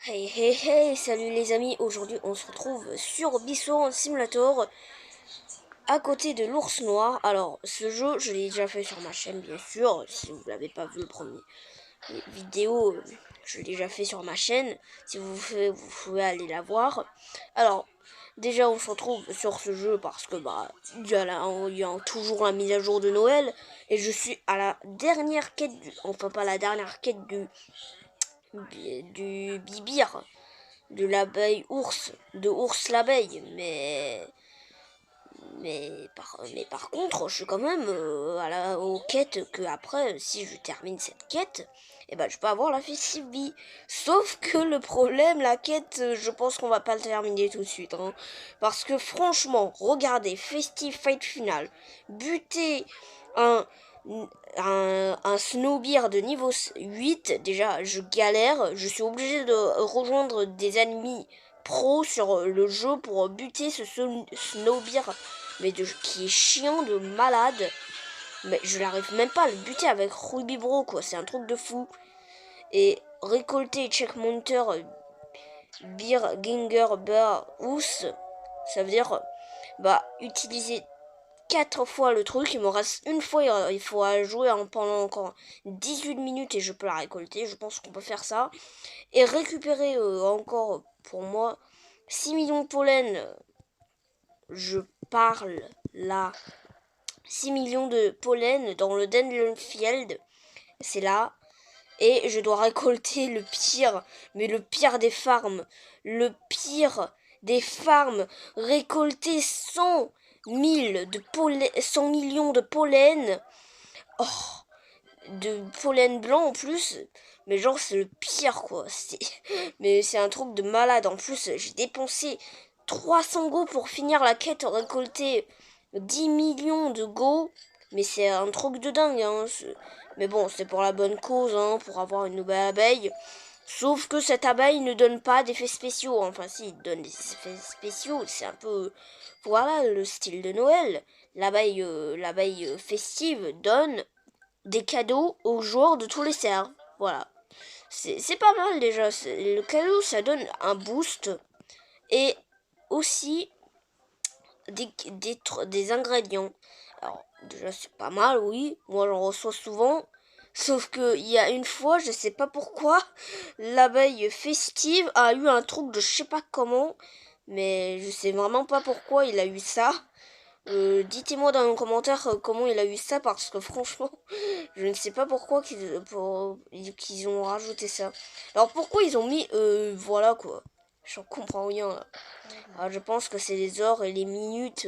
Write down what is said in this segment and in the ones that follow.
Hey hey hey, salut les amis, aujourd'hui on se retrouve sur Bisson Simulator à côté de l'ours noir. Alors ce jeu je l'ai déjà fait sur ma chaîne bien sûr, si vous l'avez pas vu le premier vidéo, je l'ai déjà fait sur ma chaîne, si vous pouvez aller la voir. Alors déjà on se retrouve sur ce jeu parce que il y a toujours la mise à jour de Noël et je suis à la dernière quête enfin pas la dernière quête du Bibir, de l'abeille ours, de ours l'abeille, mais par contre, je suis quand même aux quêtes que après, si je termine cette quête, et ben je peux avoir la festive vie. Sauf que le problème, la quête, je pense qu'on va pas le terminer tout de suite, hein, parce que franchement, regardez, festive fight final, buter un un snowbeard de niveau 8, déjà je galère, je suis obligé de rejoindre des ennemis pro sur le jeu pour buter ce snowbeard, qui est chiant de malade. Mais je n'arrive même pas à le buter avec Ruby Bro, quoi, c'est un truc de fou. Et récolter checkmounter Beer Ginger Bear House, ça veut dire utiliser 4 fois le truc, il me reste une fois, il faut jouer pendant encore 18 minutes et je peux la récolter, je pense qu'on peut faire ça. Et récupérer encore, pour moi, 6 millions de pollen, je parle là, 6 millions de pollen dans le Dandelion Field, c'est là. Et je dois récolter le pire, mais le pire des farms, le pire des farms, récolter 100 millions de pollen, oh, de pollen blanc en plus, mais genre c'est le pire quoi, mais c'est un truc de malade. En plus j'ai dépensé 300 go pour finir la quête, récolter 10 millions de go, mais c'est un truc de dingue, hein. Mais bon, c'est pour la bonne cause, hein, pour avoir une nouvelle abeille. Sauf que cette abeille ne donne pas d'effets spéciaux. Enfin, si, il donne des effets spéciaux. C'est un peu, voilà, le style de Noël. L'abeille festive donne des cadeaux aux joueurs de tous les serveurs. Voilà. C'est pas mal déjà. Le cadeau, ça donne un boost. Et aussi des ingrédients. Alors, déjà, c'est pas mal, oui. Moi, j'en reçois souvent. Sauf que il y a une fois, je sais pas pourquoi, l'abeille festive a eu un truc de je sais pas comment, mais je sais vraiment pas pourquoi il a eu ça. Dites-moi dans les commentaires comment il a eu ça, parce que franchement, je ne sais pas pourquoi qu'ils ont rajouté ça. Alors pourquoi ils ont mis voilà quoi. J'en comprends rien là. Alors, je pense que c'est les heures et les minutes.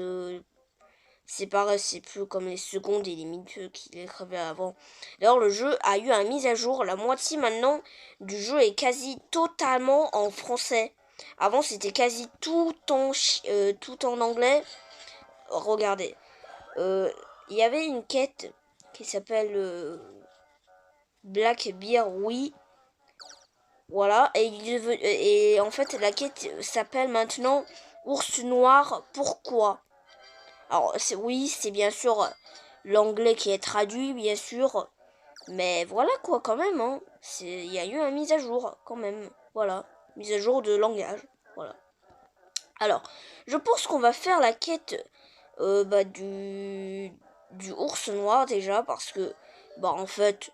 C'est pareil, c'est plus comme les secondes et les minutes qu'il écrivait avant. D'ailleurs, le jeu a eu un mise à jour. La moitié maintenant du jeu est quasi totalement en français. Avant, c'était quasi tout en anglais. Regardez. Il y avait une quête qui s'appelle Black Beer Oui. Voilà. Et en fait, la quête s'appelle maintenant Ours Noir. Pourquoi? Alors, oui, c'est bien sûr l'anglais qui est traduit, bien sûr. Mais voilà quoi, quand même, hein. Il y a eu une mise à jour, quand même. Voilà. Mise à jour de langage. Voilà. Alors, je pense qu'on va faire la quête du ours noir déjà, parce que, en fait,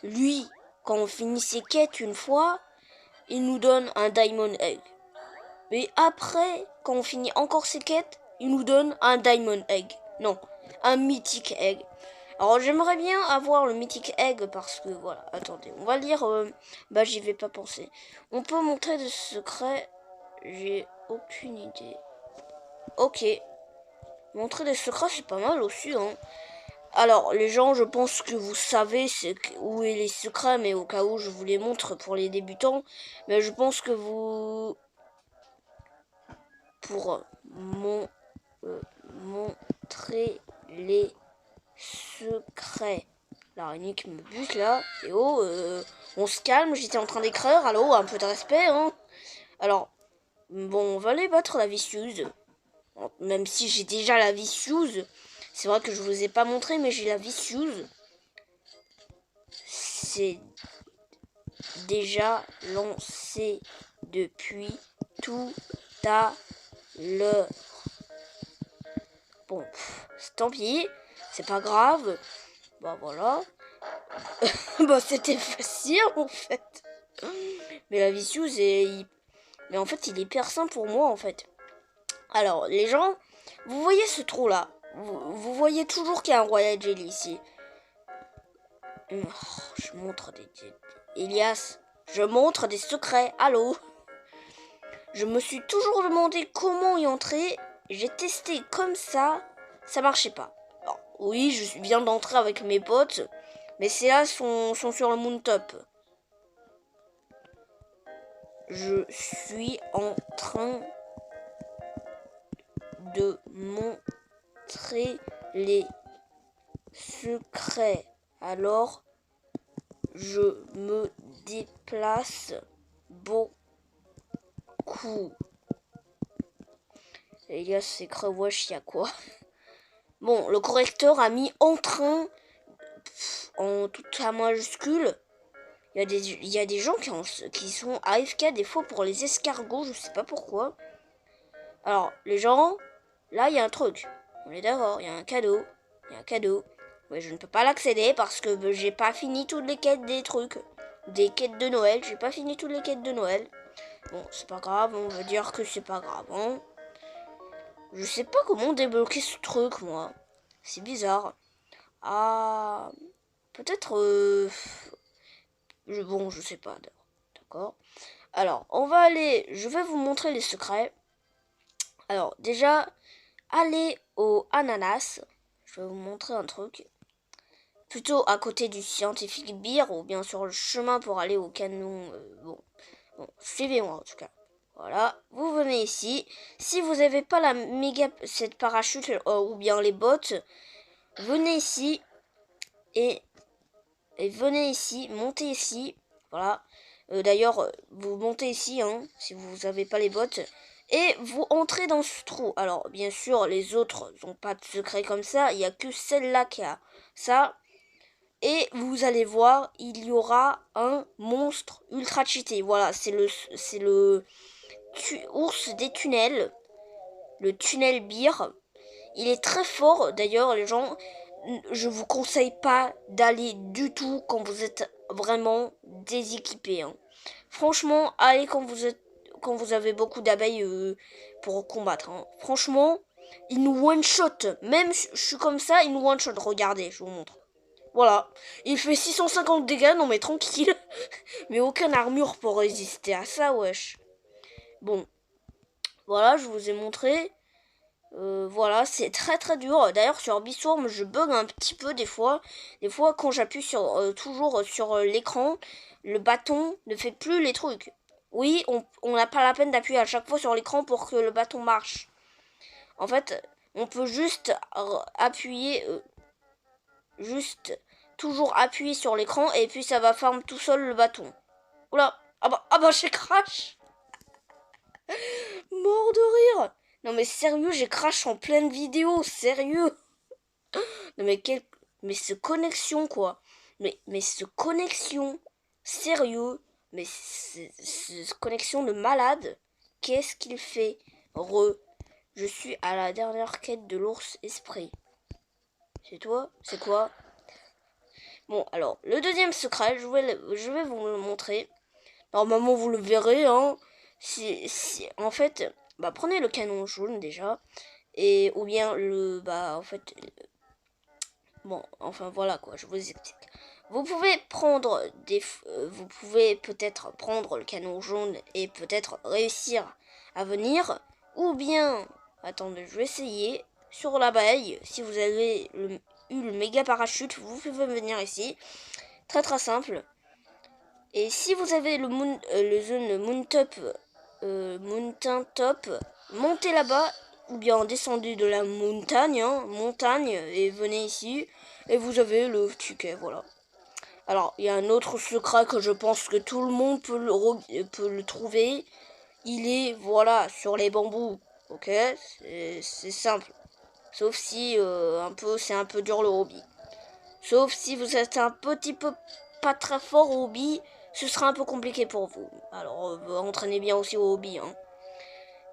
lui, quand on finit ses quêtes une fois, il nous donne un Diamond Egg. Mais après, quand on finit encore ses quêtes, il nous donne un Diamond Egg. Non, un Mythic Egg. Alors j'aimerais bien avoir le Mythic Egg parce que voilà, attendez, on va lire, j'y vais pas penser. On peut montrer des secrets, j'ai aucune idée. Ok, montrer des secrets c'est pas mal aussi, hein. Alors les gens, je pense que vous savez où est les secrets, mais au cas où je vous les montre pour les débutants. Mais je pense que pour montrer les secrets. L'araignée qui me bute là. Et oh, on se calme, j'étais en train d'écrire. Allô, un peu de respect, hein. Alors, bon, on va aller battre la vicieuse. Même si j'ai déjà la vicieuse. C'est vrai que je vous ai pas montré, mais j'ai la vicieuse. C'est déjà lancé depuis tout à l'heure. Bon, tant pis, c'est pas grave. Bah voilà. Bah c'était facile en fait. Mais la Vicious mais en fait il est hyper simple pour moi en fait. Alors les gens, vous voyez ce trou là, vous voyez toujours qu'il y a un Royal Jelly ici. Je montre Elias, je montre des secrets, allô. Je me suis toujours demandé comment y entrer. J'ai testé comme ça marchait pas. Alors, oui, je viens d'entrer avec mes potes, mais ces là sont sur le moon top. Je suis en train de montrer les secrets. Alors, je me déplace beaucoup. Et là, c'est crevouche, il y a quoi? Bon, le correcteur a mis en train en toute la majuscule. Il y a des gens qui sont AFK des fois pour les escargots, je sais pas pourquoi. Alors, les gens, là, il y a un truc. On est d'accord, il y a un cadeau. Il y a un cadeau. Mais je ne peux pas l'accéder parce que j'ai pas fini toutes les quêtes des trucs. Des quêtes de Noël. J'ai pas fini toutes les quêtes de Noël. Bon, c'est pas grave, on va dire que c'est pas grave, hein. Je sais pas comment débloquer ce truc, moi. C'est bizarre. Ah... Peut-être... Bon, je sais pas. D'accord. Alors, on va aller... Je vais vous montrer les secrets. Alors, déjà, allez au ananas. Je vais vous montrer un truc. Plutôt à côté du scientifique beer ou bien sur le chemin pour aller au canon. Bon, suivez-moi en tout cas. Voilà, vous venez ici. Si vous n'avez pas cette parachute ou bien les bottes, venez ici et venez ici, montez ici. Voilà. D'ailleurs, vous montez ici, hein, si vous n'avez pas les bottes. Et vous entrez dans ce trou. Alors, bien sûr, les autres n'ont pas de secret comme ça. Il n'y a que celle-là qui a ça. Et vous allez voir, il y aura un monstre ultra cheaté. Voilà, c'est le ours des tunnels. Le tunnel beer. Il est très fort. D'ailleurs, les gens, je vous conseille pas d'aller du tout quand vous êtes vraiment déséquipé. Hein. Franchement, allez quand vous avez beaucoup d'abeilles pour combattre. Hein. Franchement, il nous one shot. Même je suis comme ça, il nous one shot. Regardez, je vous montre. Voilà, il fait 650 dégâts, non mais tranquille. Mais aucune armure pour résister à ça, wesh. Bon, voilà, je vous ai montré. Voilà, c'est très très dur. D'ailleurs, sur Biswarm, je bug un petit peu des fois. Des fois, quand j'appuie toujours sur l'écran, le bâton ne fait plus les trucs. Oui, on n'a pas la peine d'appuyer à chaque fois sur l'écran pour que le bâton marche. En fait, on peut juste appuyer... juste toujours appuyer sur l'écran et puis ça va farm tout seul le bâton. Oula, ah bah j'ai crash. Mort de rire. Non mais sérieux, j'ai crash en pleine vidéo, sérieux. Non mais ce connexion quoi. Mais ce connexion, sérieux. Mais ce connexion de malade. Qu'est-ce qu'il fait? Je suis à la dernière quête de l'ours esprit. C'est toi? C'est quoi? Bon, alors, le deuxième secret, je vais vous le montrer. Normalement, vous le verrez, hein. En fait, bah, prenez le canon jaune, déjà. Ou bien en fait... Bon, enfin, voilà, quoi, je vous explique. Vous pouvez vous pouvez peut-être prendre le canon jaune et peut-être réussir à venir. Ou bien... Attendez, je vais essayer. Sur l'abeille, si vous avez eu le méga parachute, vous pouvez venir ici. Très très simple. Et si vous avez le zone mountain top, montez là-bas ou bien descendez de la montagne et venez ici et vous avez le ticket, voilà. Alors, il y a un autre secret que je pense que tout le monde peut le trouver. Il est, voilà, sur les bambous, ok? C'est simple. Sauf si c'est un peu dur le hobby. Sauf si vous êtes un petit peu pas très fort au hobby, ce sera un peu compliqué pour vous. Alors, entraînez bien aussi au hobby. Hein.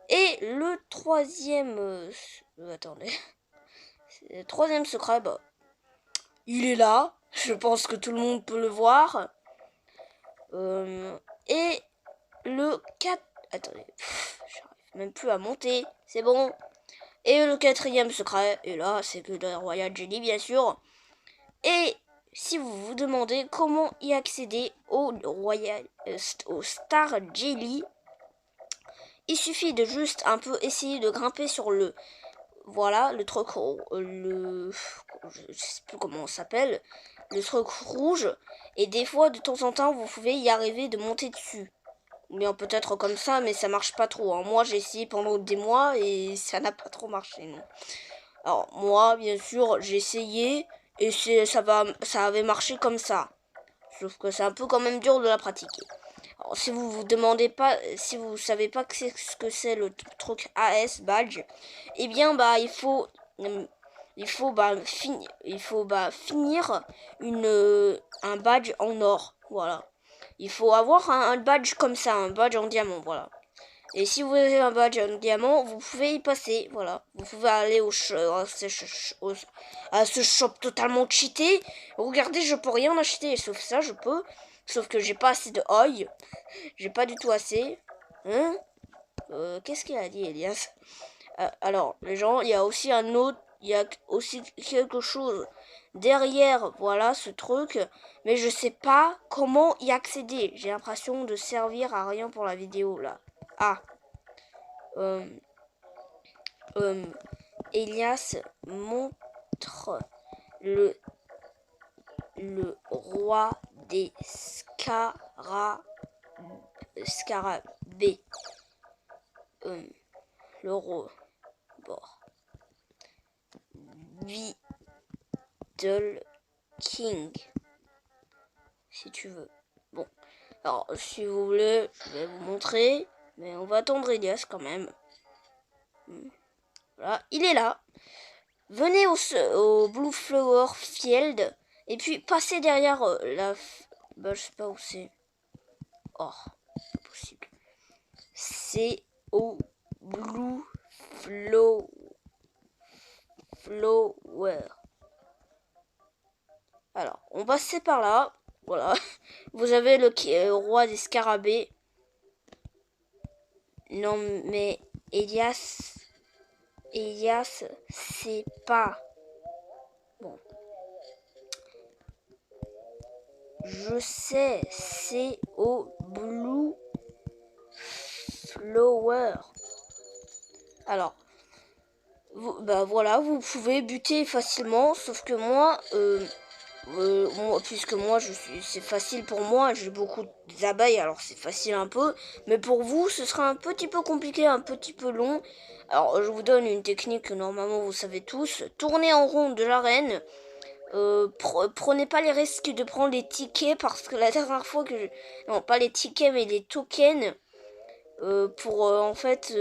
Et le troisième... attendez. Le troisième secret, bah, il est là. Je pense que tout le monde peut le voir. Et le 4... Attendez, j'arrive même plus à monter. C'est bon. Et le quatrième secret, et là, c'est que le Royal Jelly, bien sûr. Et si vous vous demandez comment y accéder au au Star Jelly, il suffit de juste un peu essayer de grimper sur le... Voilà, le truc... je sais plus comment on s'appelle. Le truc rouge. Et des fois, de temps en temps, vous pouvez y arriver de monter dessus. Ou bien peut-être comme ça, mais ça marche pas trop. Hein. Moi, j'ai essayé pendant des mois et ça n'a pas trop marché, non. Alors, moi, bien sûr, j'ai essayé et ça avait marché comme ça. Sauf que c'est un peu quand même dur de la pratiquer. Alors, si vous vous demandez pas, si vous savez pas ce que c'est le truc AS badge, eh bien, bah, il faut finir un badge en or. Voilà. Il faut avoir un badge comme ça, un badge en diamant, voilà. Et si vous avez un badge en diamant, vous pouvez y passer, voilà. Vous pouvez aller à ce shop totalement cheaté. Regardez, je peux rien acheter, sauf ça, je peux. Sauf que j'ai pas assez de oil. J'ai pas du tout assez. Hein qu'est-ce qu'il a dit, Elias? Alors, les gens, il y a aussi quelque chose derrière, voilà, ce truc. Mais je sais pas comment y accéder. J'ai l'impression de servir à rien pour la vidéo, là. Ah. Elias montre le roi des scarabées. Le roi. Bon. Beetle King. Si tu veux. Bon. Alors, si vous voulez, je vais vous montrer. Mais on va attendre Elias quand même. Voilà, il est là. Venez au Blue Flower Field. Et puis, passez derrière bah, je sais pas où c'est. Oh, c'est possible. C'est au Blue Flower. Alors, on passait par là. Voilà. Vous avez le roi des scarabées. Non, mais Elias, c'est pas... Bon. Je sais, c'est au Blue Flower. Alors, bah voilà, vous pouvez buter facilement, sauf que moi, puisque moi c'est facile pour moi, j'ai beaucoup d'abeilles, alors c'est facile un peu, mais pour vous ce sera un petit peu compliqué, un petit peu long. Alors je vous donne une technique que normalement vous savez tous. Tournez en rond de l'arène. Prenez pas les risques de prendre les tickets, parce que la dernière fois non, pas les tickets mais les tokens, pour en fait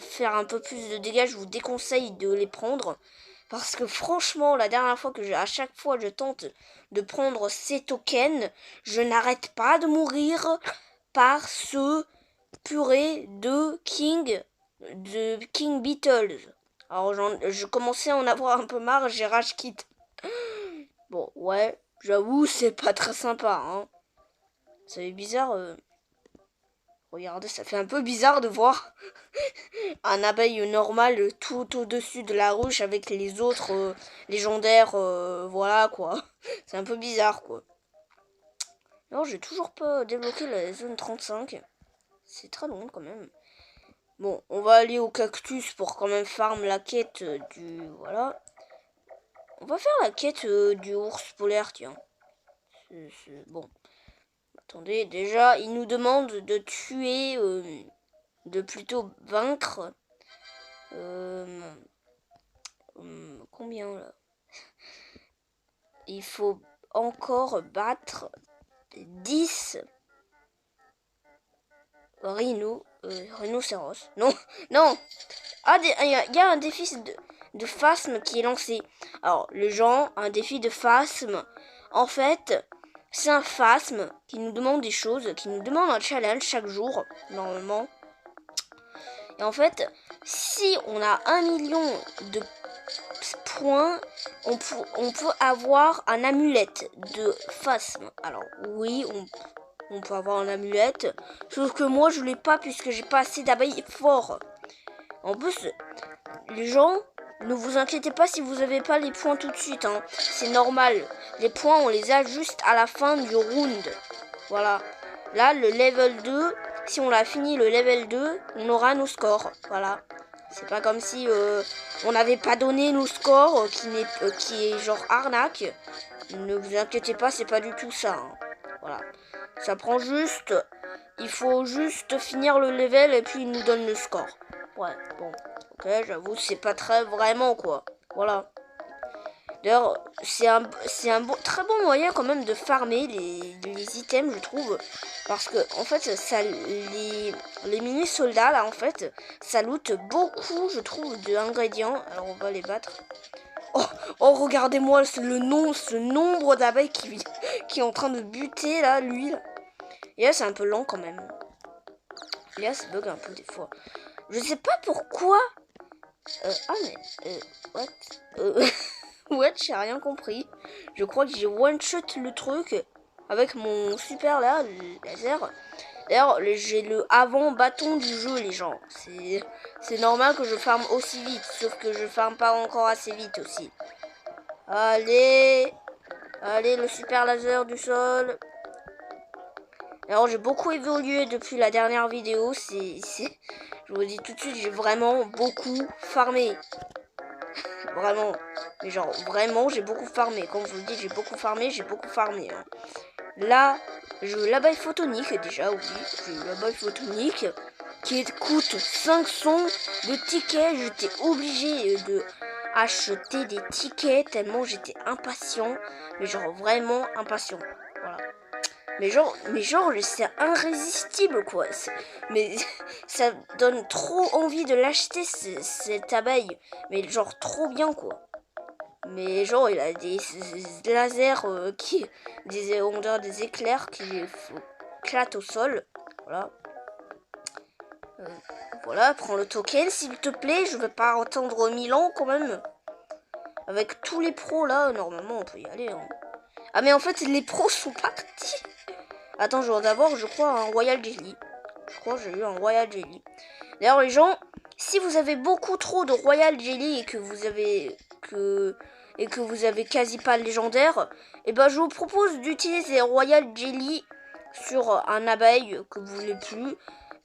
faire un peu plus de dégâts, je vous déconseille de les prendre. Parce que franchement, la dernière fois à chaque fois je tente de prendre ces tokens, je n'arrête pas de mourir par ce purée de King Beatles. Alors je commençais à en avoir un peu marre, j'ai rage quitte. Bon, ouais, j'avoue, c'est pas très sympa, hein. C'est bizarre. Regardez, ça fait un peu bizarre de voir un abeille normal tout au-dessus de la ruche avec les autres légendaires, voilà quoi. C'est un peu bizarre quoi. Non, j'ai toujours pas débloqué la zone 35. C'est très long quand même. Bon, on va aller au cactus pour quand même farm la quête du... Voilà. On va faire la quête du ours polaire, tiens. Bon. Attendez, déjà, il nous demande de tuer... de plutôt vaincre... combien là? Il faut encore battre 10 rhinocéros. Non, non. Ah, il y a un défi de phasme qui est lancé. Alors, les gens, un défi de phasme, en fait, c'est un phasme qui nous demande des choses, qui nous demande un challenge chaque jour, normalement. Et en fait, si on a 1 million de points, on peut avoir un amulette de phasme. Alors oui, on peut avoir un amulette, sauf que moi je l'ai pas puisque j'ai pas assez d'abeilles forts. En plus, les gens, ne vous inquiétez pas si vous n'avez pas les points tout de suite, hein. C'est normal. Les points, on les a juste à la fin du round. Voilà. Là, le level 2, si on a fini le level 2, on aura nos scores. Voilà. C'est pas comme si on n'avait pas donné nos scores, qui est genre arnaque. Ne vous inquiétez pas, c'est pas du tout ça, hein. Voilà. Ça prend juste... Il faut juste finir le level et puis il nous donne le score. Ouais, bon. Ok, j'avoue, c'est pas très vraiment, quoi. Voilà. D'ailleurs, c'est un très bon moyen quand même de farmer les items, je trouve. Parce que, en fait, ça, les mini-soldats, là, en fait, ça loot beaucoup, je trouve, d'ingrédients. Alors, on va les battre. Oh, regardez-moi ce nombre d'abeilles qui est en train de buter, là, lui, là. Et là, c'est un peu lent, quand même. Et là, ça bug un peu, des fois. Je sais pas pourquoi... what what, j'ai rien compris. Je crois que j'ai one-shot le truc avec mon super laser. D'ailleurs, j'ai le avant-bâton du jeu, les gens. C'est normal que je farme aussi vite, sauf que je farme pas encore assez vite aussi. Allez, le super laser du sol. Alors, j'ai beaucoup évolué depuis la dernière vidéo. Je vous dis tout de suite, j'ai vraiment beaucoup farmé. Vraiment. Mais genre, vraiment, j'ai beaucoup farmé. Quand je vous dis j'ai beaucoup farmé, hein. Là, j'ai eu l'abeille photonique, déjà, oui. J'ai eu l'abeille photonique qui coûte 500 de tickets. J'étais obligé de acheter des tickets tellement j'étais impatient. Mais genre, vraiment impatient. Voilà. Mais genre, c'est irrésistible, quoi. Mais ça donne trop envie de l'acheter, cette abeille. Mais genre, trop bien, quoi. Mais genre, il a des lasers des éclairs qui éclatent au sol. Voilà. Voilà, prends le token, s'il te plaît. Je vais pas attendre 1000 ans, quand même. Avec tous les pros, là, normalement, on peut y aller, hein. Ah, mais en fait, les pros sont partis. Attends, je vais d'abord, je crois, un Royal Jelly. Je crois que j'ai eu un Royal Jelly. D'ailleurs, les gens, si vous avez beaucoup trop de Royal Jelly et que vous avez quasi pas le légendaire, et ben je vous propose d'utiliser Royal Jelly sur un abeille que vous voulez plus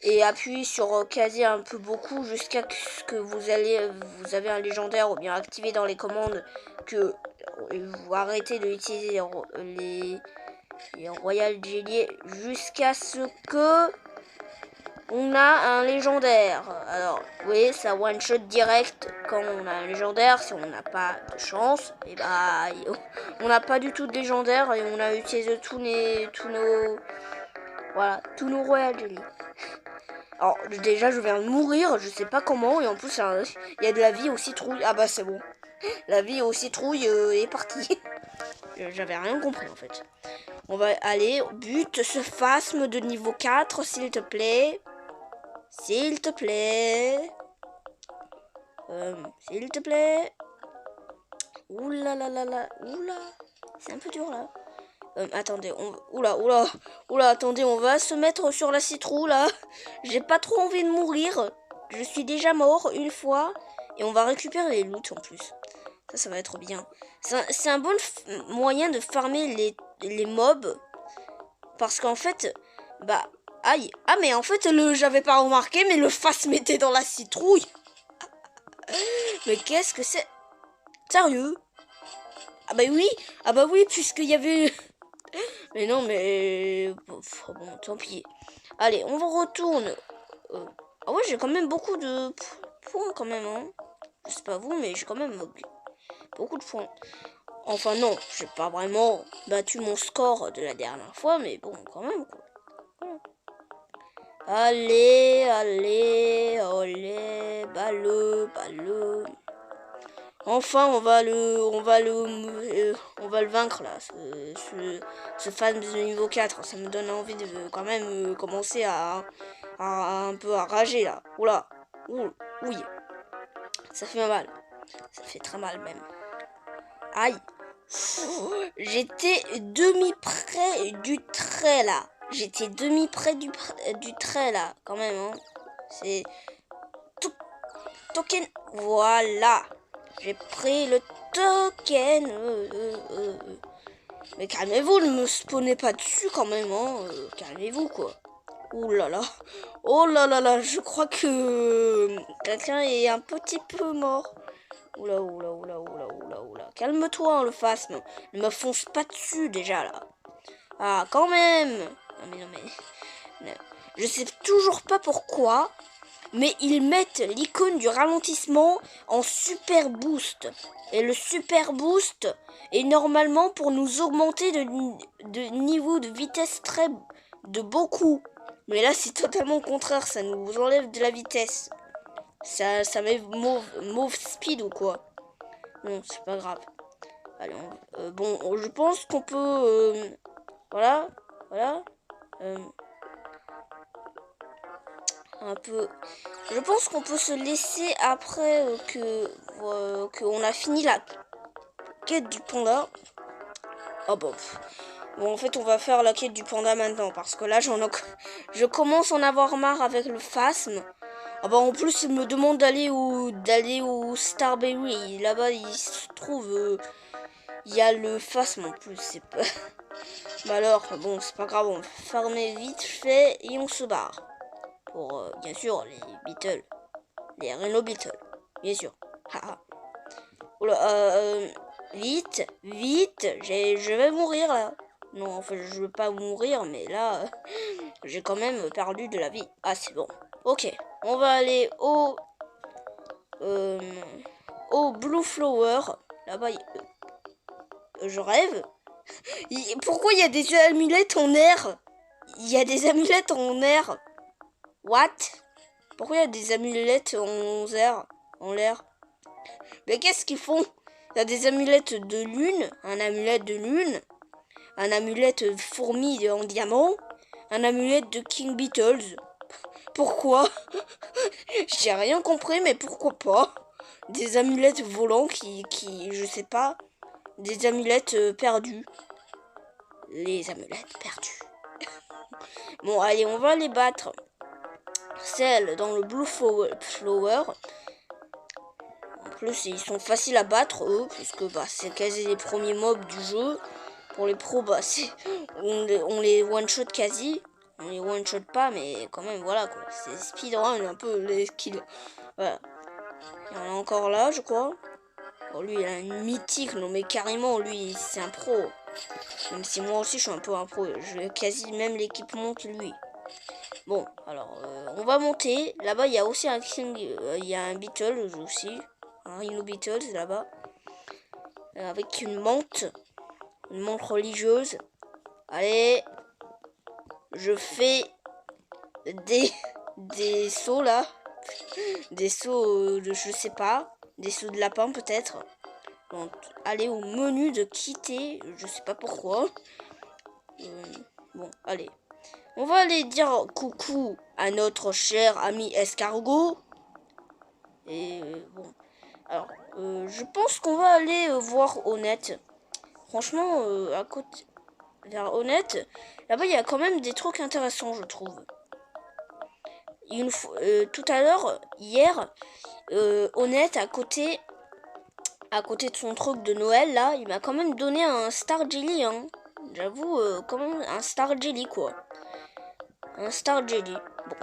et appuyer sur quasi un peu beaucoup jusqu'à ce que vous avez un légendaire, ou bien activer dans les commandes que vous arrêtez d'utiliser les Royal Jelly jusqu'à ce que on a un légendaire. Alors, oui, ça one shot direct quand on a un légendaire. Si on n'a pas de chance, et bah, on n'a pas du tout de légendaire et on a utilisé tous nos Royal Jelly. Alors, déjà, je viens de mourir, je sais pas comment, et en plus, il y a de la vie aux citrouilles. Ah bah, c'est bon. La vie aux citrouilles est partie. J'avais rien compris, en fait. On va aller, bute ce phasme de niveau 4, s'il te plaît. S'il te plaît. S'il te plaît. Oula la la la. Oula. C'est un peu dur là. Attendez, oula, attendez, on va se mettre sur la citrouille là. J'ai pas trop envie de mourir. Je suis déjà mort une fois. Et on va récupérer les loots en plus. Ça va être bien. C'est un bon moyen de farmer les mobs. Parce qu'en fait, bah, aïe. Ah, mais en fait, j'avais pas remarqué, mais le phasme était dans la citrouille. Mais qu'est-ce que c'est? Sérieux? Ah bah oui, puisqu'il y avait... Mais non, mais... Bon, tant pis. Allez, on retourne. Ah ouais, j'ai quand même beaucoup de points quand même, hein. Je sais pas vous, mais j'ai quand même beaucoup de points. Enfin non, j'ai pas vraiment battu mon score de la dernière fois, mais bon, quand même, quoi. Voilà. Allez, balle. Enfin, on va on va le vaincre là, ce fan de niveau 4. Ça me donne envie de quand même commencer à un peu à rager là. Oula, oui, ça fait mal, ça fait très mal même. Aïe, j'étais demi-près du trait là. J'étais demi-près du trait là, quand même. Hein. C'est token. Voilà, j'ai pris le token. Mais calmez-vous, ne me spawnez pas dessus quand même. Hein. Calmez-vous quoi. Oh là là. Oh là là là, je crois que quelqu'un est un petit peu mort. Oula. Calme-toi, le phasme. Ne me fonce pas dessus déjà là. Ah, quand même. Non mais. Je sais toujours pas pourquoi, mais ils mettent l'icône du ralentissement en super boost. Et le super boost est normalement pour nous augmenter de niveau de vitesse de beaucoup. Mais là, c'est totalement le contraire. Ça nous enlève de la vitesse. Ça met mauve speed ou quoi. Non, c'est pas grave. Allez, bon, je pense qu'on peut... voilà. Un peu... Je pense qu'on peut se laisser après qu'on a fini la quête du panda. Oh bon. Bon, en fait, on va faire la quête du panda maintenant. Parce que là, je commence à en avoir marre avec le phasme. Ah bah en plus il me demande d'aller au Starberry. Là-bas il se trouve il y a le phasme en plus. C'est pas... bah alors bon c'est pas grave, on va farmer vite fait et on se barre. Pour bien sûr les Beatles. Les Rhino Beatles. Bien sûr. Oula, vite. Je vais mourir là. Non en fait je veux pas mourir mais là j'ai quand même perdu de la vie. Ah c'est bon. Ok. On va aller au Blue Flower. Là-bas, je rêve. Pourquoi il y a des amulettes en air? Il y a des amulettes en air. What? Pourquoi il y a des amulettes en l'air? Mais qu'est-ce qu'ils font? Il y a des amulettes de lune, un amulette de lune, un amulette fourmi en diamant, un amulette de King Beatles. Pourquoi? J'ai rien compris, mais pourquoi pas? Des amulettes volants qui, je sais pas, des amulettes perdues. Les amulettes perdues. Bon, allez, on va les battre. Celles dans le Blue Flower. En plus, ils sont faciles à battre, eux, puisque bah, c'est quasi les premiers mobs du jeu. Pour les pros, bah, on les one-shot quasi. On les one-shot pas, mais quand même, voilà, quoi. C'est speedrun, un peu, les skills. Voilà. Il y en a encore là, je crois. Bon, lui, il a une mythique. Non, mais carrément, lui, c'est un pro. Même si moi aussi, je suis un peu un pro. J'ai quasi même l'équipement que lui. Bon, alors, on va monter. Là-bas, il y a aussi un King... il y a un Beatles aussi. Un Rhino Beatles, là-bas. Avec une menthe. Une menthe religieuse. Allez. Je fais des sauts, là. Des sauts de je sais pas. Des sauts de lapin, peut-être. Donc, aller au menu de quitter. Je sais pas pourquoi. Bon, allez. On va aller dire coucou à notre cher ami escargot. Et bon. Alors, je pense qu'on va aller voir Honnête. Franchement, à côté vers Honnête, là-bas il y a quand même des trucs intéressants, je trouve. Tout à l'heure, hier, Honnête à côté de son truc de Noël là, il m'a quand même donné un Star Jelly, hein. J'avoue, quand même un Star Jelly quoi. Un Star Jelly. Bon,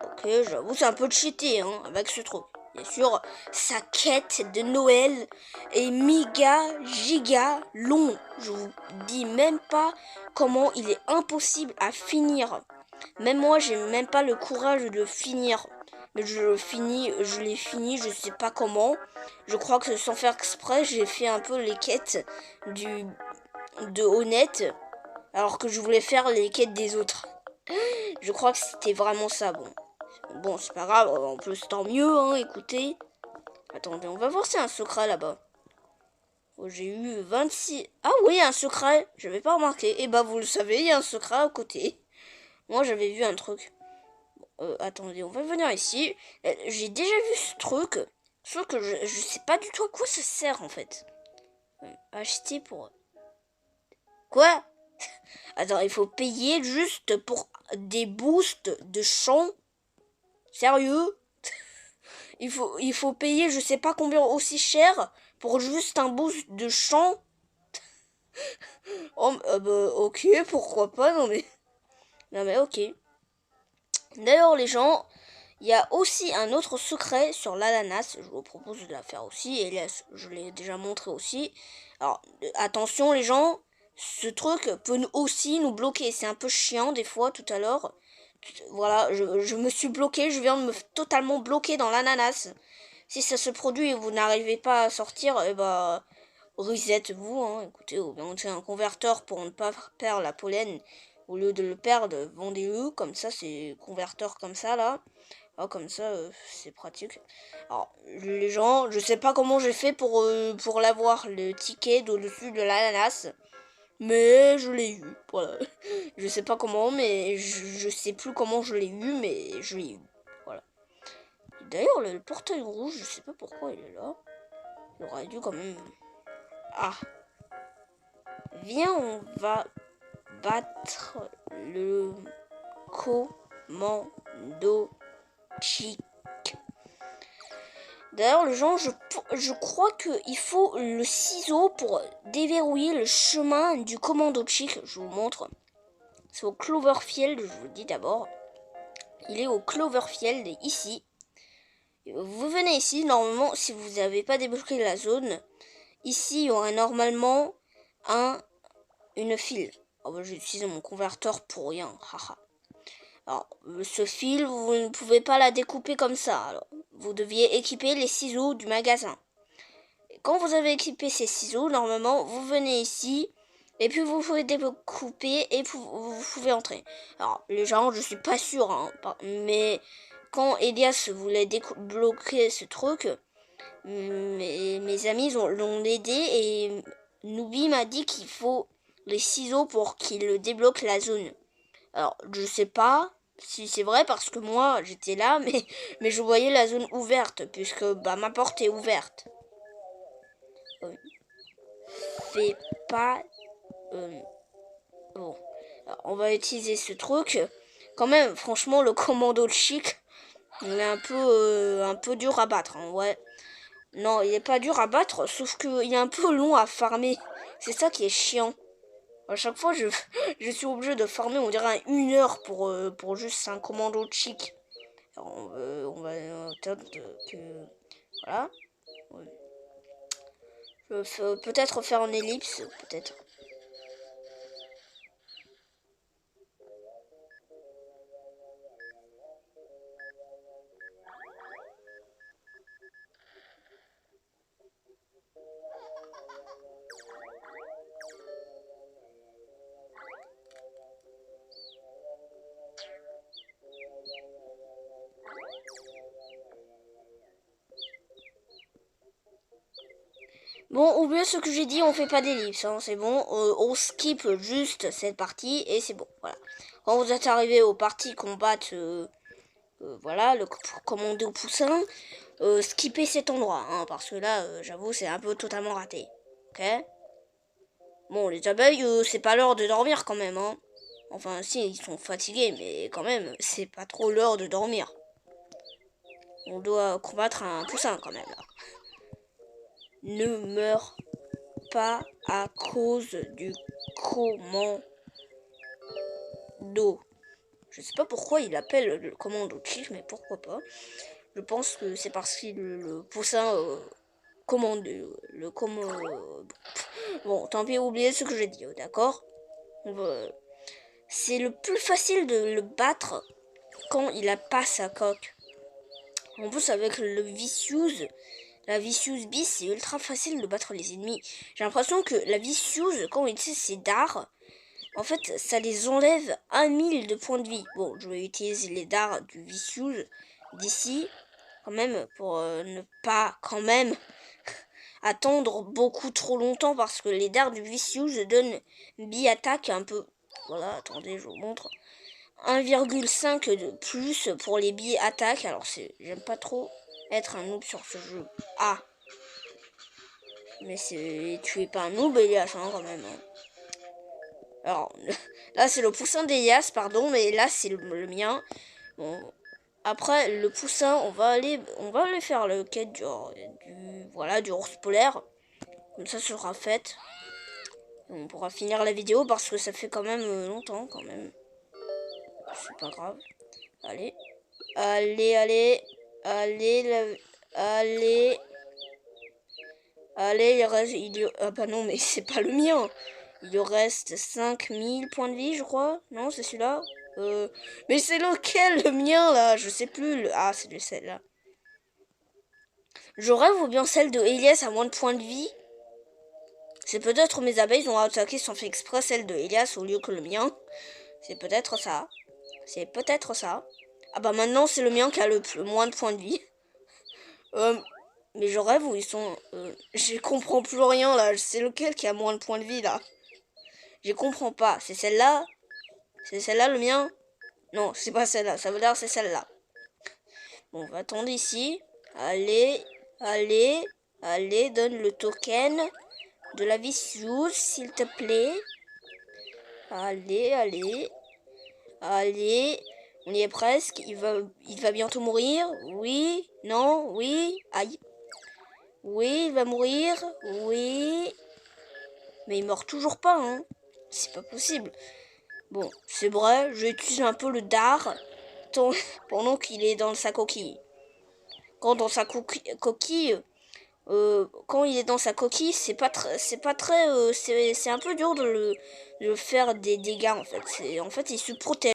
ok, j'avoue c'est un peu cheaté hein, avec ce truc. Bien sûr, sa quête de Noël est méga, giga long. Je vous dis même pas comment il est impossible à finir. Même moi, j'ai même pas le courage de le finir. Mais je l'ai fini, je sais pas comment. Je crois que sans faire exprès, j'ai fait un peu les quêtes de Honnête, alors que je voulais faire les quêtes des autres. Je crois que c'était vraiment ça, bon, c'est pas grave, en plus tant mieux, hein, écoutez. Attendez, on va voir s'il y a un secret là-bas. J'ai eu 26... Ah oui, un secret. J'avais pas remarqué. Et bah vous le savez, il y a un secret à côté. Moi j'avais vu un truc. Attendez, on va venir ici. J'ai déjà vu ce truc. Sauf que je sais pas du tout à quoi ça sert en fait. Acheter pour... Quoi? Attends, il faut payer juste pour des boosts de champ. Sérieux? Il faut payer je sais pas combien aussi cher pour juste un boost de champ. Oh, bah, ok, pourquoi pas, non mais... Non mais ok. D'ailleurs les gens, il y a aussi un autre secret sur l'ananas. Je vous propose de la faire aussi. Et je l'ai déjà montré aussi. Alors attention les gens, ce truc peut aussi nous bloquer. C'est un peu chiant des fois tout à l'heure. Voilà, je me suis bloqué. Je viens de me totalement bloquer dans l'ananas. Si ça se produit et vous n'arrivez pas à sortir, et bah reset-vous. Hein. Écoutez, ou bien c'est un converteur pour ne pas perdre la pollen. Au lieu de le perdre, vendez-le. Comme ça, c'est converteur comme ça là. Ah, comme ça, c'est pratique. Alors, les gens, je sais pas comment j'ai fait pour l'avoir, le ticket au-dessus de l'ananas. Mais je l'ai eu, voilà. Je sais pas comment, mais je sais plus comment je l'ai eu, mais je l'ai eu. Voilà. D'ailleurs, le portail rouge, je sais pas pourquoi il est là. Il aurait dû quand même... Ah. Viens, on va battre le commando chic. D'ailleurs, les gens, je crois qu'il faut le ciseau pour déverrouiller le chemin du commando chic. Je vous montre. C'est au Cloverfield, je vous le dis d'abord. Il est au Cloverfield, ici. Vous venez ici, normalement, si vous n'avez pas débloqué la zone, ici, il y aura normalement une file. Oh, bah, j'ai utilisé mon converteur pour rien. Haha. Alors, ce fil, vous ne pouvez pas la découper comme ça. Alors, vous deviez équiper les ciseaux du magasin. Et quand vous avez équipé ces ciseaux, normalement, vous venez ici et puis vous pouvez découper et vous pouvez entrer. Alors, les gens, je suis pas sûr, hein, mais quand Elias voulait débloquer ce truc, mes amis l'ont aidé et Nubi m'a dit qu'il faut les ciseaux pour qu'il débloque la zone. Alors, je sais pas si c'est vrai parce que moi, j'étais là, mais je voyais la zone ouverte puisque bah, ma porte est ouverte. Fais pas... bon, alors, on va utiliser ce truc. Quand même, franchement, le commando chic, il est un peu dur à battre, hein, ouais. Non, il est pas dur à battre, sauf qu'il est un peu long à farmer. C'est ça qui est chiant. À chaque fois, je suis obligé de farmer, on dirait 1 heure pour juste un commando chic. Alors, on va que... Voilà. Je vais peut-être faire une ellipse, peut-être. Bon, oubliez ce que j'ai dit, on fait pas d'ellipse, hein, c'est bon. On skip juste cette partie et c'est bon, voilà. Quand vous êtes arrivé aux parties combattre, voilà, pour commander au poussin, skippez cet endroit, hein, parce que là, j'avoue, c'est un peu totalement raté. Ok? Bon, les abeilles, c'est pas l'heure de dormir quand même, hein. Enfin, si, ils sont fatigués, mais quand même, c'est pas trop l'heure de dormir. On doit combattre un poussin quand même, là. Ne meurs pas à cause du commando. Je sais pas pourquoi il appelle le commando chief, mais pourquoi pas. Je pense que c'est parce que le poussin commande le commando. Bon, tant pis, oubliez ce que j'ai dit, d'accord. C'est le plus facile de le battre quand il a pas sa coque. En plus, avec le Vicious, la Vicious Beast, c'est ultra facile de battre les ennemis. J'ai l'impression que la Vicious, quand il utilise ses dards, en fait, ça les enlève 1000 de points de vie. Bon, je vais utiliser les dards du Vicious d'ici, quand même, pour ne pas, quand même, attendre beaucoup trop longtemps parce que les dards du Vicious donnent bi-attaque un peu. Voilà, attendez, je vous montre. 1,5 de plus pour les bi-attaques. Alors, j'aime pas trop être un noob sur ce jeu. Ah! Mais tu es pas un noob, Elias, hein, quand même. Hein. Alors, là, c'est le poussin d'Elias, pardon, mais là, c'est le mien. Bon. Après, le poussin, on va aller faire le quête du ours polaire. Comme ça sera fait. On pourra finir la vidéo parce que ça fait quand même longtemps, quand même. C'est pas grave. Allez. Allez, il reste... Ah bah non, mais c'est pas le mien. Il reste 5000 points de vie, je crois. Non, c'est celui-là. Mais c'est lequel, le mien, là? Je sais plus. Ah, c'est celle-là. Je rêve ou bien celle de Elias à moins de points de vie. C'est peut-être mes abeilles ont attaqué sans fait exprès celle de Elias au lieu que le mien. C'est peut-être ça. C'est peut-être ça. Ah bah maintenant, c'est le mien qui a le moins de points de vie. Mais je rêve où ils sont... je comprends plus rien, là. C'est lequel qui a moins de points de vie, là? Je comprends pas. C'est celle-là? C'est celle-là, le mien? Non, c'est pas celle-là. Ça veut dire c'est celle-là. Bon, on va attendre ici. Allez, donne le token de la Vicious, s'il te plaît. Allez. On y est presque. Il va bientôt mourir. Oui, non, oui. Aïe. Oui, il va mourir. Oui. Mais il meurt toujours pas, hein. C'est pas possible. Bon, c'est vrai, je vais utiliser un peu le dard pendant qu'il est dans sa coquille. Quand il est dans sa coquille, c'est un peu dur de le faire des dégâts en fait. En fait, il se protège.